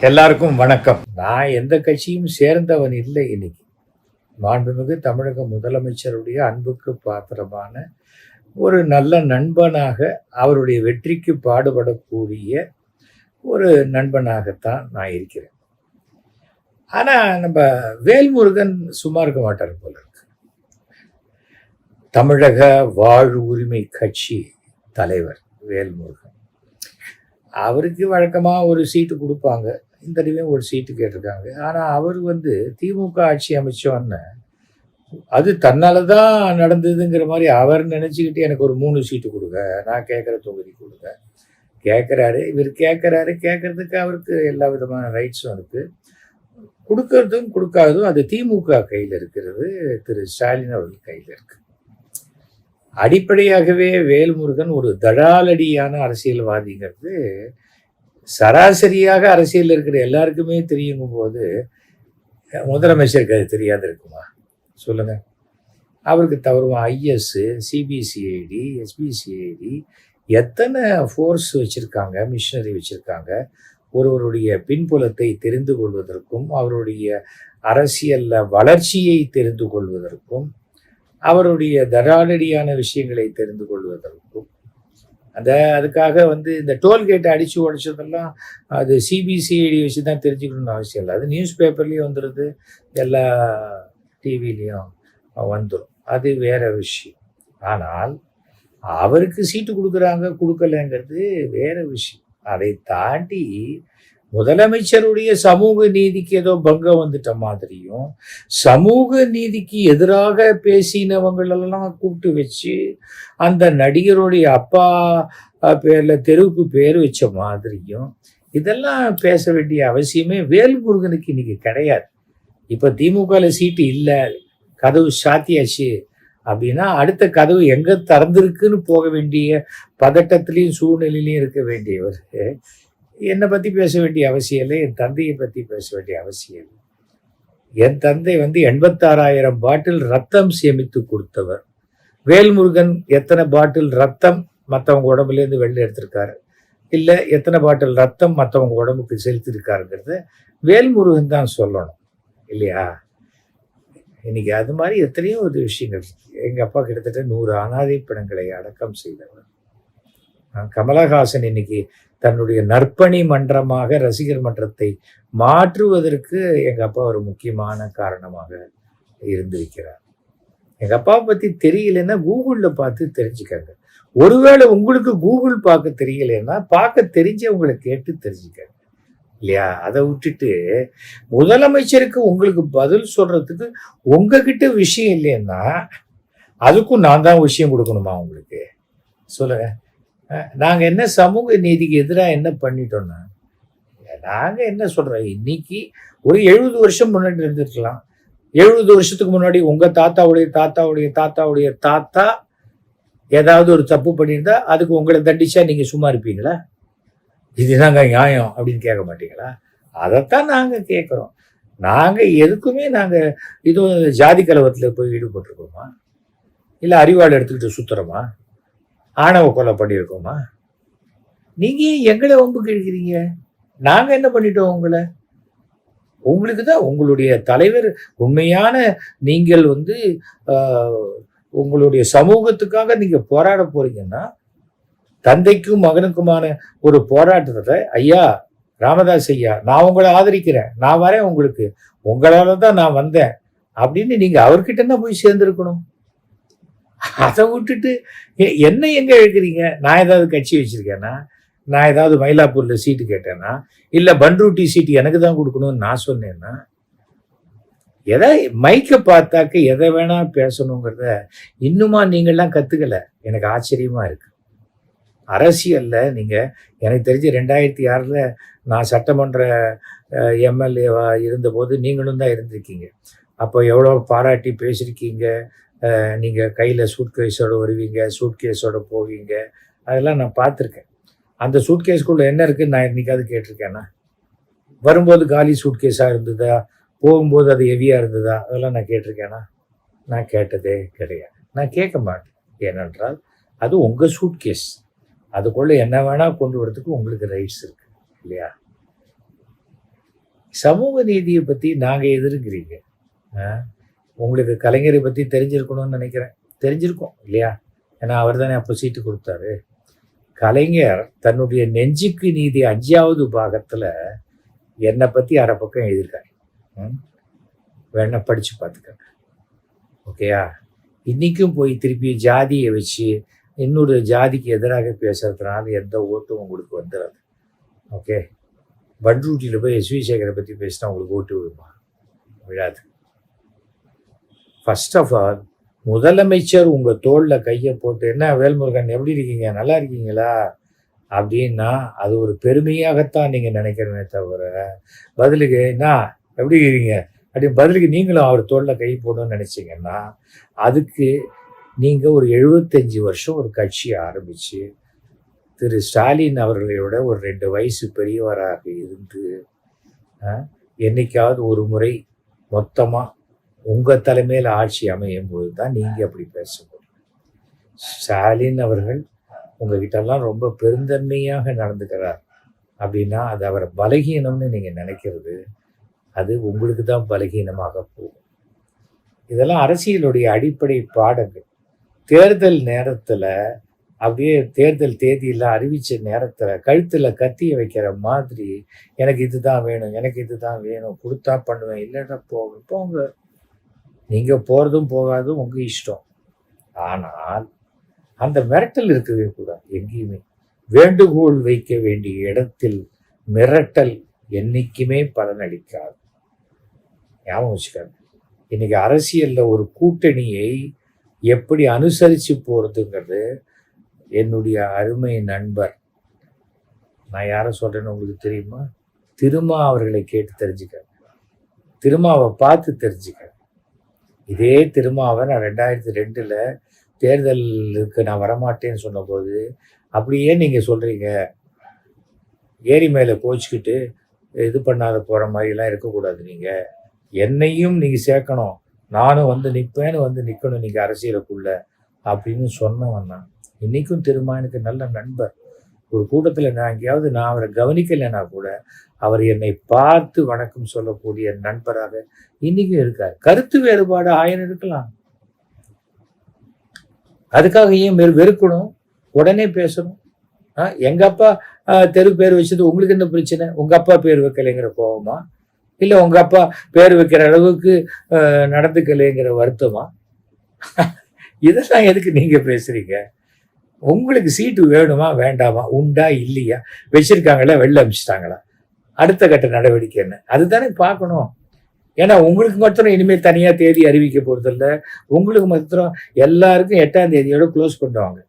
எல்லாருக்கும் வணக்கம். நான் எந்த கட்சியும் சேர்ந்தவன் இல்லை. இன்னைக்கு மாண்புமிகு தமிழக முதலமைச்சருடைய அன்புக்கு பாத்திரமான ஒரு நல்ல நண்பனாக, அவருடைய வெற்றிக்கு பாடுபடக்கூடிய ஒரு நண்பனாகத்தான் நான் இருக்கிறேன். ஆனா நம்ம வேல்முருகன் சும்மா இருக்க மாட்டார் போல இருக்கு. தமிழக வாழ் உரிமை கட்சி தலைவர் வேல்முருகன், அவருக்கு வழக்கமா ஒரு சீட்டு கொடுப்பாங்க. இந்த தடவையும் ஒரு சீட்டு கேட்டிருக்காங்க. ஆனா அவர் திமுக ஆட்சி அமைச்சோன்னு அது தன்னால தான் நடந்ததுங்கிற மாதிரி அவர் நினைச்சுக்கிட்டு எனக்கு ஒரு 3 சீட்டு கொடுங்க, நான் கேட்குற தொகுதி கொடுங்க கேட்குறாரு. இவர் கேட்கறதுக்கு அவருக்கு எல்லா விதமான ரைட்ஸும் இருக்கு. கொடுக்கறதும் கொடுக்காததும் அது திமுக கையில் இருக்கிறது, திரு ஸ்டாலின் அவர்கள் கையில் இருக்கு. அடிப்படையாகவே வேல்முருகன் ஒரு தடாலடியான அரசியல்வாதிங்கிறது சராசரியாக அரசியல் இருக்கிற எல்லாருக்குமே தெரியுங்கும் போது முதலமைச்சருக்கு அது தெரியாது இருக்குமா சொல்லுங்க? அவருக்கு தவறுமா ஐஎஸ், சிபிசிஐடி, எஸ்பிசிஐடி எத்தனை ஃபோர்ஸ் வச்சிருக்காங்க, மிஷினரி வச்சிருக்காங்க. ஒருவருடைய பின்புலத்தை தெரிந்து கொள்வதற்கும், அவருடைய அரசியல்ல வளர்ச்சியை தெரிந்து கொள்வதற்கும், அவருடைய தடாலடியான விஷயங்களை தெரிந்து கொள்வதற்கும். அதுக்காக இந்த டோல்கேட்டை அடித்து உடைச்சதெல்லாம் அது சிபிசிஐடி வச்சு தான் தெரிஞ்சுக்கணும்னு அவசியம் இல்லை. அது நியூஸ் பேப்பர்லேயும் வந்துடுது, எல்லா டிவிலையும் வந்துடும். அது வேற விஷயம். ஆனால் அவருக்கு சீட்டு கொடுக்குறாங்க கொடுக்கலைங்கிறது வேற விஷயம். அதை தாண்டி முதலமைச்சருடைய சமூக நீதிக்கு ஏதோ பங்கம் வந்துட்ட மாதிரியும், சமூக நீதிக்கு எதிராக பேசினவங்களெல்லாம் கூப்பிட்டு வச்சு அந்த நடிகருடைய அப்பா பேர்ல தெருவுக்கு பேர் வச்ச மாதிரியும் இதெல்லாம் பேச வேண்டிய அவசியமே வேல்முருகனுக்கு இன்னைக்கு கிடையாது. இப்ப திமுகல சீட்டு இல்லை, கதவு சாத்தியாச்சு அப்படின்னா அடுத்த கதவு எங்க திறந்திருக்குன்னு போக வேண்டிய பதட்டத்திலையும் சூழ்நிலையிலையும் இருக்க வேண்டியவர் என்னை பற்றி பேச வேண்டிய அவசியம் இல்லை, என் தந்தையை பற்றி பேச வேண்டிய அவசியம் இல்லை. என் தந்தை 86,000 பாட்டில் ரத்தம் சேமித்து கொடுத்தவர். வேல்முருகன் எத்தனை பாட்டில் ரத்தம் மற்றவங்க உடம்புலேருந்து வெளில எடுத்திருக்காரு, இல்லை எத்தனை பாட்டில் ரத்தம் மற்றவங்க உடம்புக்கு செலுத்திருக்காருங்கிறத வேல்முருகன் தான் சொல்லணும் இல்லையா? இன்னைக்கு அது மாதிரி எத்தனையோ ஒரு விஷயங்கள். எங்கள் அப்பா கிட்டத்தட்ட 100 அனாதை பிணங்களை அடக்கம் செய்தவர். கமலஹாசன் இன்னைக்கு தன்னுடைய நற்பணி மன்றமாக ரசிகர் மன்றத்தை மாற்றுவதற்கு எங்க அப்பா ஒரு முக்கியமான காரணமாக இருந்திருக்கிறார். எங்க அப்பாவை பத்தி தெரியலன்னா கூகுள்ல பார்த்து தெரிஞ்சுக்கங்க. ஒருவேளை உங்களுக்கு கூகுள் பார்க்க தெரியலன்னா பார்க்க தெரிஞ்சவங்களை கேட்டு தெரிஞ்சுக்கங்க இல்லையா? அதை விட்டுட்டு முதலமைச்சருக்கு உங்களுக்கு பதில் சொல்றதுக்கு உங்ககிட்ட விஷயம் இல்லைன்னா அதுக்கும் நான் தான் விஷயம் கொடுக்கணுமா உங்களுக்கு? சொல்லுங்க. நாங்கள் என்ன சமூக நீதிக்கு எதிராக என்ன பண்ணிட்டோம்னா, நாங்கள் என்ன சொல்கிறோம், இன்னைக்கு ஒரு 70 வருஷம் முன்னாடி இருந்துருக்கலாம். 70 வருஷத்துக்கு முன்னாடி உங்கள் தாத்தாவுடைய தாத்தாவுடைய தாத்தாவுடைய தாத்தா ஏதாவது ஒரு தப்பு பண்ணியிருந்தா அதுக்கு உங்களை தண்டிச்சா நீங்கள் சும்மா இருப்பீங்களா? இதுதாங்க நியாயம் அப்படின்னு கேட்க மாட்டீங்களா? அதைத்தான் நாங்கள் கேட்குறோம். நாங்கள் எதுக்குமே இதுவும் ஜாதி கலவரத்தில் போய் ஈடுபட்டிருக்கோமா, இல்லை அறிவாள் எடுத்துக்கிட்டு சுற்றுறோமா, ஆணவ கொலை பண்ணியிருக்கோமா? நீங்க எங்களை வம்பு கிழக்கிறீங்க? நாங்க என்ன பண்ணிட்டோம் உங்களை? உங்களுக்கு தான் உங்களுடைய தலைவர் உண்மையான நீங்கள் உங்களுடைய சமூகத்துக்காக நீங்க போராட போறீங்கன்னா தந்தைக்கும் மகனுக்குமான ஒரு போராட்டத்தை, ஐயா ராமதாஸ் ஐயா நான் உங்களை ஆதரிக்கிறேன், நான் வரேன், உங்களுக்கு உங்களால தான் நான் வந்தேன் அப்படின்னு நீங்க அவர்கிட்ட தான் போய் சேர்ந்திருக்கணும். அதை விட்டுட்டு என்ன எங்க எழுக்கிறீங்க? நான் ஏதாவது கட்சி வச்சிருக்கேன்னா, நான் ஏதாவது மயிலாப்பூர்ல சீட்டு கேட்டேன்னா, இல்ல பன்ருட்டி சீட்டு எனக்கு தான் கொடுக்கணும்னு நான் சொன்னேன்னா, எதை மைக்க பார்த்தாக்க எதை வேணா பேசணுங்கிறத இன்னுமா நீங்கள்லாம் கத்துக்கல? எனக்கு ஆச்சரியமா இருக்கு. அரசியல்ல நீங்க எனக்கு தெரிஞ்சு 2006 நான் சட்டமன்ற எம்எல்ஏவா இருந்தபோது நீங்களும் தான் இருந்திருக்கீங்க. அப்போ எவ்வளோ பாராட்டி பேசியிருக்கீங்க. நீங்கள் கையில் சூட்கேஸோடு வருவீங்க, சூட்கேஸோட போவீங்க, அதெல்லாம் நான் பார்த்துருக்கேன். அந்த சூட்கேஸ்குள்ளே என்ன இருக்குன்னு நான் இன்னைக்காவது கேட்டிருக்கேன்னா? வரும்போது காலி சூட்கேஸாக இருந்ததா, போகும்போது அது ஹெவியாக இருந்ததா, அதெல்லாம் நான் கேட்டிருக்கேன்னா? நான் கேட்டதே கிடையாது. நான் கேட்க மாட்டேன். ஏனென்றால் அது உங்கள் சூட்கேஸ், அதுக்குள்ளே என்ன வேணால் கொண்டு வரதுக்கு உங்களுக்கு ரைட்ஸ் இருக்குது இல்லையா? சமூக நீதியை பற்றி நாங்கள் எதிர்க்கிறீங்க. உங்களுக்கு கலைஞரை பற்றி தெரிஞ்சிருக்கணும்னு நினைக்கிறேன். தெரிஞ்சிருக்கோம் இல்லையா? ஏன்னா அவர் தானே அப்போ சீட்டு கொடுத்தாரு. கலைஞர் தன்னுடைய நெஞ்சுக்கு நீதி 5வது பாகத்தில் என்னை பற்றி அரை பக்கம் எழுதியிருக்காரு. வேணா படித்து பார்த்துக்கங்க. ஓகேயா? இன்றைக்கும் போய் திருப்பி ஜாதியை வச்சு இன்னொரு ஜாதிக்கு எதிராக பேசுறதுனால எந்த ஓட்டும் உங்களுக்கு வந்துடாது. ஓகே, பண்ருட்டியில் போய் எஸ்வி சேகரை பற்றி பேசினா உங்களுக்கு ஓட்டு விடுமா? விழாது. ஃபர்ஸ்ட் ஆஃப் ஆல் முதலமைச்சர் உங்கள் தோளில் கையை போட்டு, என்ன வேல்முருகன் எப்படி இருக்கீங்க, நல்லா இருக்கீங்களா அப்படின்னா அது ஒரு பெருமையாகத்தான் நீங்கள் நினைக்கிறமே தவிர, பதிலுக்கு என்ன எப்படி இருக்கீங்க அப்படி பதிலுக்கு நீங்களும் அவர் தோளில் கை போடணும்னு நினச்சிங்கன்னா, அதுக்கு நீங்கள் ஒரு 75 வருஷம் ஒரு கட்சியை ஆரம்பித்து திரு ஸ்டாலின் அவர்களோட ஒரு 2 வயசு பெரியவராக இருந்து என்னைக்காவது ஒரு முறை மொத்தமாக உங்கள் தலைமையில் ஆட்சி அமையும் போது தான் நீங்கள் அப்படி பேச முடியும். ஸ்டாலின் அவர்கள் உங்ககிட்டலாம் ரொம்ப பெருந்தன்மையாக நடந்துக்கிறார் அப்படின்னா அது அவரை பலகீனம்னு நீங்கள் நினைக்கிறது, அது உங்களுக்கு தான் பலகீனமாக போகும். இதெல்லாம் அரசியலுடைய அடிப்படை பாடங்கள். தேர்தல் நேரத்தில் அப்படியே தேர்தல் தேதியெல்லாம் அறிவித்த நேரத்தில் கழுத்தில் கத்தியை வைக்கிற மாதிரி எனக்கு இது தான் வேணும், எனக்கு இது தான் வேணும், கொடுத்தா பண்ணுவேன், இல்லைன்னா போங்க. நீங்கள் போகிறதும் போகாதும் உங்கள் இஷ்டம். ஆனால் அந்த மிரட்டல் இருக்கவே கூடாது எங்கேயுமே. வேண்டுகோள் வைக்க வேண்டிய இடத்தில் மிரட்டல் என்றைக்குமே பலனளிக்காது. ஞாபகம் வச்சுக்காங்க. இன்னைக்கு அரசியலில் ஒரு கூட்டணியை எப்படி அனுசரித்து போகிறதுங்கிறது என்னுடைய அருமை நண்பர், நான் யாரை சொல்கிறேன்னு உங்களுக்கு தெரியுமா? திருமா அவர்களை கேட்டு தெரிஞ்சுக்க, திருமாவை பார்த்து தெரிஞ்சுக்க. இதே திருமாவை நான் 2002 தேர்தலுக்கு நான் வரமாட்டேன்னு சொன்னபோது, அப்படியே நீங்கள் சொல்கிறீங்க ஏரி மேலே கோச்சிக்கிட்டு இது பண்ணாத போகிற மாதிரிலாம் இருக்கக்கூடாது, நீங்கள் என்னையும் நீங்கள் சேர்க்கணும், நானும் வந்து நிற்பேன்னு வந்து நிற்கணும் நீங்கள் அரசியலுக்குள்ள அப்படின்னு சொன்னவன் தான். இன்றைக்கும் திருமா எனக்கு நல்ல நண்பர். ஒரு கூட்டத்தில் நான் எங்கேயாவது நான் அவரை கவனிக்கலைன்னா கூட அவர் என்னை பார்த்து வணக்கம் சொல்லக்கூடிய நண்பராக இன்றைக்கும் இருக்கார். கருத்து வேறுபாடு 1000 இருக்கலாம், அதுக்காக ஏன் வெறுக்கணும்? உடனே பேசணும். எங்கள் அப்பா தெரு பேர் வச்சது உங்களுக்கு என்ன பிரச்சனை? உங்கள் அப்பா பேர் வைக்கலைங்கிற கோபமா, இல்லை உங்கள் அப்பா பேர் வைக்கிற அளவுக்கு நடந்துக்கலைங்கிற வருத்தமா? இதெல்லாம் எதுக்கு நீங்கள் பேசுகிறீங்க? உங்களுக்கு சீட்டு வேணுமா வேண்டாமா, உண்டா இல்லையா, வச்சிருக்காங்களா வெளில அமிச்சிட்டாங்களா, அடுத்த கட்ட நடவடிக்கை என்ன, அதுதானே பார்க்கணும். ஏன்னா உங்களுக்கு மாத்திரம் இனிமேல் தனியாக தேதி அறிவிக்க போகிறதில்ல. உங்களுக்கு மாத்திரம் எல்லாருக்கும் 8ஆம் தேதியோட க்ளோஸ் பண்ணுவாங்க.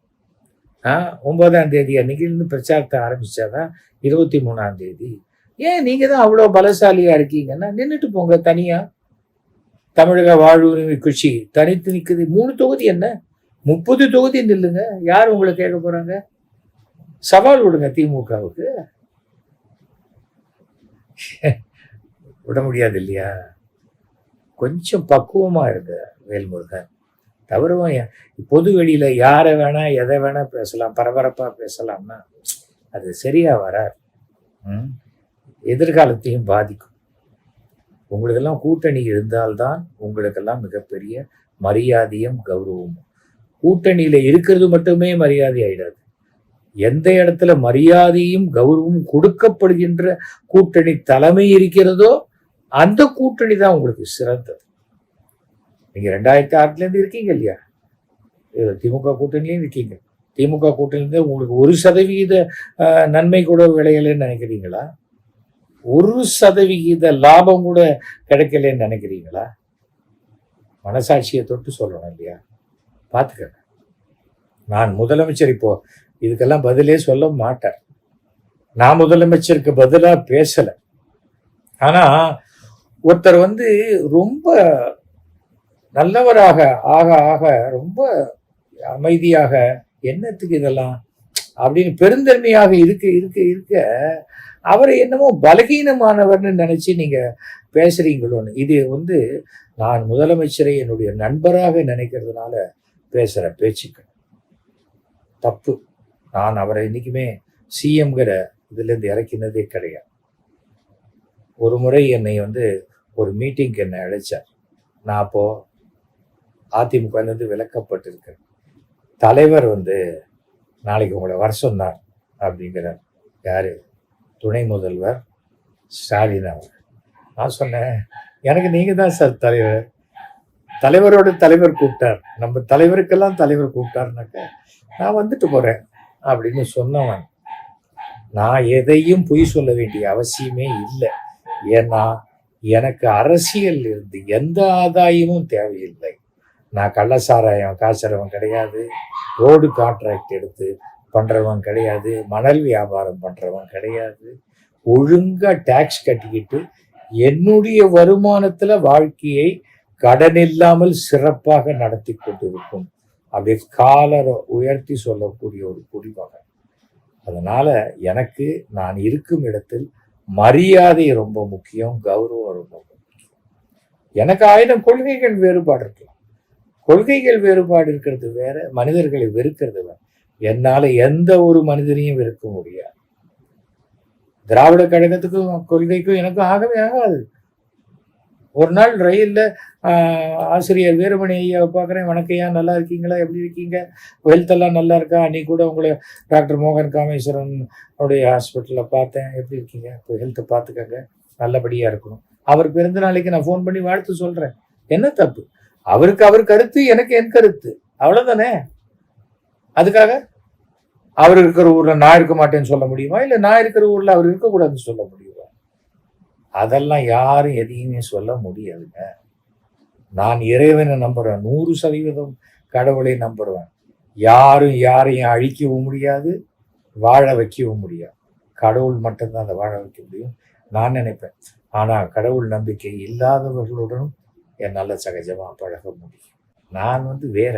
9ஆம் தேதி அன்னைக்கு இருந்து பிரச்சாரத்தை ஆரம்பிச்சாதான் 23ஆம் தேதி. ஏன் நீங்கள் தான் அவ்வளோ பலசாலியாக இருக்கீங்கன்னா நின்றுட்டு போங்க. தனியாக தமிழக வாழ்வுரிமை கட்சி தனித்து நிற்குது. 3 தொகுதி என்ன, 30 தொகுதி நில்லுங்க. யார் உங்களை கேட்க போறாங்க? சவால் விடுங்க திமுகவுக்கு. விட முடியாது இல்லையா? கொஞ்சம் பக்குவமா இருக்க வேல்முருகன். தவறுவன் பொது வெளியில யாரை வேணா எதை வேணா பேசலாம், பரபரப்பா பேசலாம்னா அது சரியா வராது. எதிர்காலத்தையும் பாதிக்கும். உங்களுக்கெல்லாம் கூட்டணி இருந்தால்தான் உங்களுக்கெல்லாம் மிகப்பெரிய மரியாதையும் கௌரவமும். கூட்டணியில இருக்கிறது மட்டுமே மரியாதை ஆயிடாது. எந்த இடத்துல மரியாதையும் கௌரவமும் கொடுக்கப்படுகின்ற கூட்டணி தலைமை இருக்கிறதோ அந்த கூட்டணி தான் உங்களுக்கு சிறந்தது. நீங்க 2006 இருக்கீங்க இல்லையா? திமுக கூட்டணியிலையும் இருக்கீங்க. திமுக கூட்டணியில உங்களுக்கு 1% நன்மை கூட விளையலன்னு நினைக்கிறீங்களா? 1% லாபம் கூட கிடைக்கலன்னு நினைக்கிறீங்களா? மனசாட்சியை தொட்டு சொல்லணும் இல்லையா? பார்த்துக்கங்க. நான் முதலமைச்சர் இப்போ இதுக்கெல்லாம் பதிலே சொல்ல மாட்டேன். நான் முதலமைச்சருக்கு பதிலாக பேசலை. ஆனால் ஒருத்தர் வந்து ரொம்ப நல்லவராக ஆக ஆக ரொம்ப அமைதியாக என்னத்துக்கு இதெல்லாம் அப்படின்னு பெருந்தன்மையாக இருக்க இருக்க இருக்க அவரை என்னமோ பலகீனமானவர்னு நினைச்சு நீங்க பேசுறீங்களோன்னு. இது வந்து நான் முதலமைச்சரை என்னுடைய நண்பராக நினைக்கிறதுனால பேசுற பேச்சுக்கள் தப்பு. நான் அவரை இன்னைக்குமே சிஎம்கிற இதுல இருந்து இறக்கினதே கிடையாது. ஒரு முறை என்னை வந்து ஒரு மீட்டிங்க்கு என்னை அழைச்சார். நான் அப்போது அதிமுகலேருந்து விலக்கப்பட்டிருக்கேன். தலைவர் வந்து நாளைக்கு உங்களை வர சொன்னார் அப்படிங்கிறார். யார்? துணை முதல்வர் ஸ்டாலின் அவர். நான் சொன்னேன், எனக்கு நீங்கள் தான் சார் தலைவர். தலைவரோட தலைவர் கூப்பிட்டார், நம்ம தலைவருக்கெல்லாம் தலைவர் கூப்பிட்டாருனாக்க நான் வந்துட்டு போகிறேன் அப்படின்னு சொன்னவன். நான் எதையும் பொய் சொல்ல வேண்டிய அவசியமே இல்லை. ஏன்னா எனக்கு அரசியல் இருந்து எந்த ஆதாயமும் தேவையில்லை. நான் கள்ளசாராயம் காய்ச்சறவன் கிடையாது, ரோடு கான்ட்ராக்ட் எடுத்து பண்ணுறவன் கிடையாது, மணல் வியாபாரம் பண்ணுறவன் கிடையாது. ஒழுங்காக டேக்ஸ் கட்டிக்கிட்டு என்னுடைய வருமானத்தில் வாழ்க்கையை கடன் இல்லாமல் சிறப்பாக நடத்தி கொண்டிருக்கும் அப்படி காலரை உயர்த்தி சொல்லக்கூடிய ஒரு குடிமகன். அதனால எனக்கு நான் இருக்கும் இடத்தில் மரியாதை ரொம்ப முக்கியம், கௌரவம் ரொம்ப முக்கியம். எனக்கு 1000 கொள்கைகள் வேறுபாடு இருக்கலாம். கொள்கைகள் வேறுபாடு இருக்கிறது வேற, மனிதர்களை வெறுக்கிறது வேற. என்னால எந்த ஒரு மனிதனையும் வெறுக்க முடியாது. திராவிட கழகத்துக்கும் கொள்கைக்கும் எனக்கும் ஆகவே ஆகாது. ஒரு நாள் ரயிலில் ஆசிரியர் வீரமணி ஐயாவை பார்க்குறேன். வணக்கையா, நல்லா இருக்கீங்களா, எப்படி இருக்கீங்க, ஹெல்த்தெல்லாம் நல்லா இருக்கா, அன்றைக்கி கூட உங்களை டாக்டர் மோகன் காமேஸ்வரன் உடைய ஹாஸ்பிட்டலில் பார்த்தேன், எப்படி இருக்கீங்க, இப்போ ஹெல்த்தை பார்த்துக்கங்க, நல்லபடியாக இருக்கணும். அவர் பிறந்த நாளைக்கு நான் ஃபோன் பண்ணி வாழ்த்து சொல்கிறேன். என்ன தப்பு? அவருக்கு அவர் கருத்து, எனக்கு என் கருத்து, அவ்வளோதானே. அதுக்காக அவர் இருக்கிற ஊரில் நான் இருக்க மாட்டேன்னு சொல்ல முடியுமா? இல்லை நான் இருக்கிற ஊரில் அவர் இருக்கக்கூடாதுன்னு சொல்ல முடியுமா? அதெல்லாம் யாரும் எதையுமே சொல்ல முடியாதுங்க. நான் இறைவனை நம்புறேன், 100% கடவுளை நம்புறேன். யாரும் யாரையும் அழிக்கவும் முடியாது, வாழ வைக்கவும் முடியாது. கடவுள் மட்டும்தான் அதை வாழ வைக்க முடியும் நான் நினைப்பேன். ஆனால் கடவுள் நம்பிக்கை இல்லாதவர்களுடனும் என்னால் சகஜமாக பழக முடியும். நான் வந்து வேற.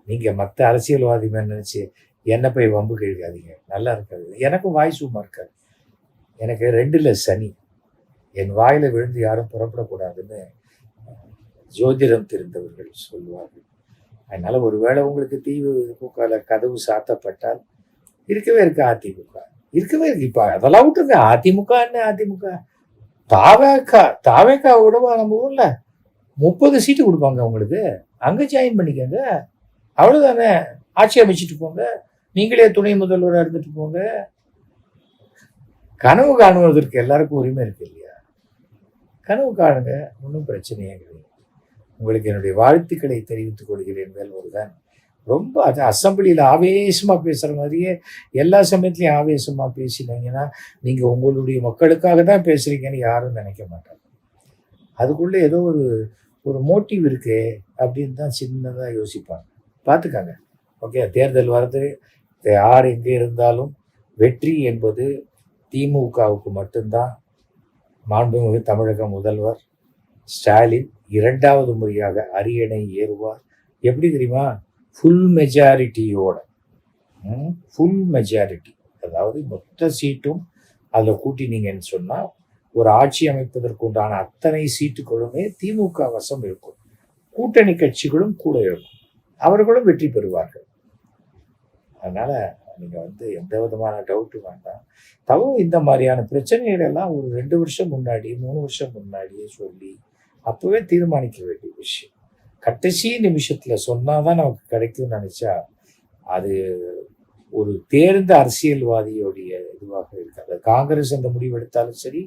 நீங்கள் மற்ற அரசியல்வாதி மேல் நினச்சி என்னை போய் வம்பு கழிக்காதீங்க, நல்லா இருக்காது. எனக்கும் வாய் சும்மா இருக்காது. எனக்கு 2ல் சனி. என் வாயில விழுந்து யாரும் புறப்படக்கூடாதுன்னு ஜோதிடம் தெரிந்தவர்கள் சொல்லுவார்கள். அதனால ஒருவேளை உங்களுக்கு திமுகவில் கதவு சாத்தப்பட்டால் இருக்கவே இருக்கு அதிமுக, இருக்கவே இருக்கு. இப்போ அதெல்லாம் விட்டுருங்க. அதிமுக என்ன அதிமுக, தாவேக்கா விடவா நம்ம ஊர்ல 30 சீட்டு கொடுப்பாங்க உங்களுக்கு, அங்கே ஜாயின் பண்ணிக்கோங்க, அவ்வளோதானே. ஆட்சி அமைச்சிட்டு போங்க, நீங்களே துணை முதல்வராக இருந்துட்டு போங்க. கனவு காணுவதற்கு எல்லாருக்கும் உரிமை இருக்கு இல்லையா? கனவு காணுங்க, ஒன்றும் பிரச்சனையே கிடையாது. உங்களுக்கு என்னுடைய வாழ்த்துக்களை தெரிவித்துக் கொள்கிறேன். வேல்முருகன் ரொம்ப அசம்பிளியில் ஆவேசமாக பேசுகிற மாதிரியே எல்லா சமயத்துலையும் ஆவேசமாக பேசினீங்கன்னா நீங்கள் உங்களுடைய மக்களுக்காக தான் பேசுகிறீங்கன்னு யாரும் நினைக்க மாட்டாங்க. அதுக்குள்ளே ஏதோ ஒரு மோட்டிவ் இருக்கு அப்படின்னு தான் சின்னதாக யோசிப்பாங்க. பார்த்துக்காங்க. ஓகே, தேர்தல் வர்றது யார் எங்கே இருந்தாலும் வெற்றி என்பது திமுகவுக்கு மட்டும்தான். மாண்புமிகு தமிழக முதல்வர் ஸ்டாலின் 2வது முறையாக அரியணை ஏறுவார். எப்படி தெரியுமா? ஃபுல் மெஜாரிட்டியோட. ஃபுல் மெஜாரிட்டி, அதாவது மொத்த சீட்டும் அதில் கூட்டினீங்கன்னு சொன்னால் ஒரு ஆட்சி அமைப்பதற்குண்டான அத்தனை சீட்டுகளுமே திமுக வசம் இருக்கும். கூட்டணி கட்சிகளும் கூட இருக்கும், அவர்களும் வெற்றி பெறுவார்கள். அதனால் நீங்கள் வந்து எந்த விதமான டவுட்டு வேண்டாம். தவிர இந்த மாதிரியான பிரச்சனைகள் எல்லாம் ஒரு 2 வருஷம் முன்னாடி 3 வருஷம் முன்னாடியே சொல்லி அப்போவே தீர்மானிக்க வேண்டிய விஷயம். கடைசி நிமிஷத்தில் சொன்னால் தான் நமக்கு கிடைக்கும்னு நினச்சா அது ஒரு தேர்ந்த அரசியல்வாதியோடைய இதுவாக இருக்காது. காங்கிரஸ் அந்த முடிவு எடுத்தாலும் சரி,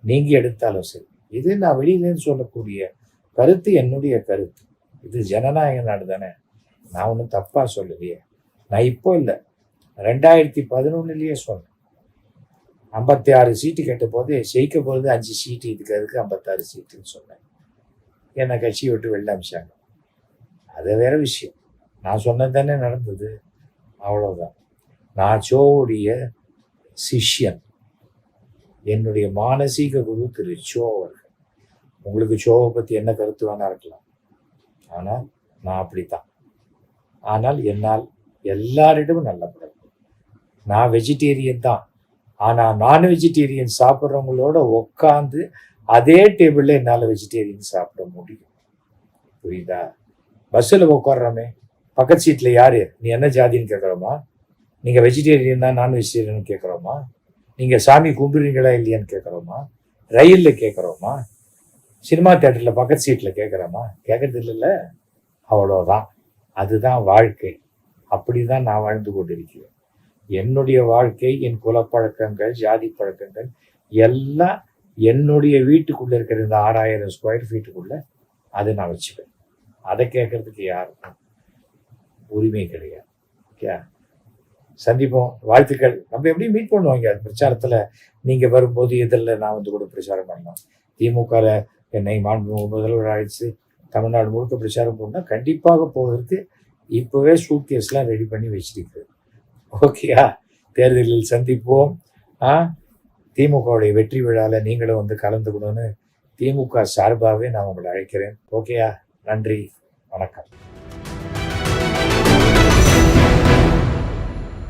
நீங்கள் எடுத்தாலும் சரி, இது நான் வெளியிலேருந்து சொல்லக்கூடிய கருத்து, என்னுடைய கருத்து. இது ஜனநாயக நாடு தானே, நான் ஒன்றும் தப்பாக சொல்லலையே. நான் இப்போ இல்லை, 2011 சொன்னேன். 56 சீட்டு கேட்ட போது ஜெயிக்க போகிறது 5 சீட்டு, இதுக்கு அதுக்கு 56 சீட்டுன்னு சொன்னேன். என்னை கட்சியை விட்டு வெளில அமிச்சாங்க. அது வேற விஷயம். நான் சொன்னது தானே நடந்தது, அவ்வளோதான். நான் சோவுடைய சிஷ்யன். என்னுடைய மானசீக குரு திரு சோ அவர்கள். உங்களுக்கு சோவை பற்றி என்ன கருத்து வேணா இருக்கலாம், ஆனால் நான் அப்படித்தான். ஆனால் என்னால் எல்லாரிடமும் நல்ல பழக்கம். நான் வெஜிடேரியன் தான், ஆனால் நான் வெஜிடேரியன் சாப்பிட்றவங்களோட உட்காந்து அதே டேபிளில் என்னால் வெஜிடேரியன் சாப்பிட முடியும். புரியுதா? பஸ்ஸில் உட்காடுறோமே, பக்கத்து சீட்டில் யார் நீ என்ன ஜாதின்னு கேட்குறோமா? நீங்கள் வெஜிடேரியன் தான் நான் வெஜிடேரியன் கேட்குறோமா? நீங்கள் சாமி கும்பிடுறீங்களா இல்லையான்னு கேட்குறோமா? ரயிலில் கேட்குறோமா? சினிமா தேட்டரில் பக்கத்து சீட்டில் கேட்குறோமா? கேட்கறது இல்லைல்ல. அவ்வளோதான். அதுதான் வாழ்க்கை. அப்படி தான் நான் வாழ்ந்து கொண்டிருக்கிறேன். என்னுடைய வாழ்க்கை, என் குலப்பழக்கங்கள், ஜாதி பழக்கங்கள் எல்லாம் என்னுடைய வீட்டுக்குள்ளே இருக்கிற இந்த 6000 ஸ்கொயர் ஃபீட்டுக்குள்ளே அதை நான் வச்சுப்பேன். அதை கேட்கறதுக்கு யாருக்கும் உரிமை கிடையாது. ஓகே, சந்திப்போம். வாழ்த்துக்கள். நம்ம எப்படி மீட் பண்ணுவாங்க அது பிரச்சாரத்தில். நீங்கள் வரும்போது இதில் நான் வந்து கூட பிரச்சாரம் பண்ணலாம். திமுகவில் என்னை முதல்வர் அழைத்து தமிழ்நாடு முழுக்க பிரச்சாரம் பண்ணால் கண்டிப்பாக போவதற்கு இப்போவே சூட் கேஸ்லாம் ரெடி பண்ணி வச்சிருக்கு. ஓகேயா, தேர்தலில் சந்திப்போம். திமுகவுடைய வெற்றி விழாவில் நீங்களும் வந்து கலந்துக்கணும்னு திமுக சார்பாகவே நான் உங்களை அழைக்கிறேன். ஓகேயா, நன்றி, வணக்கம்.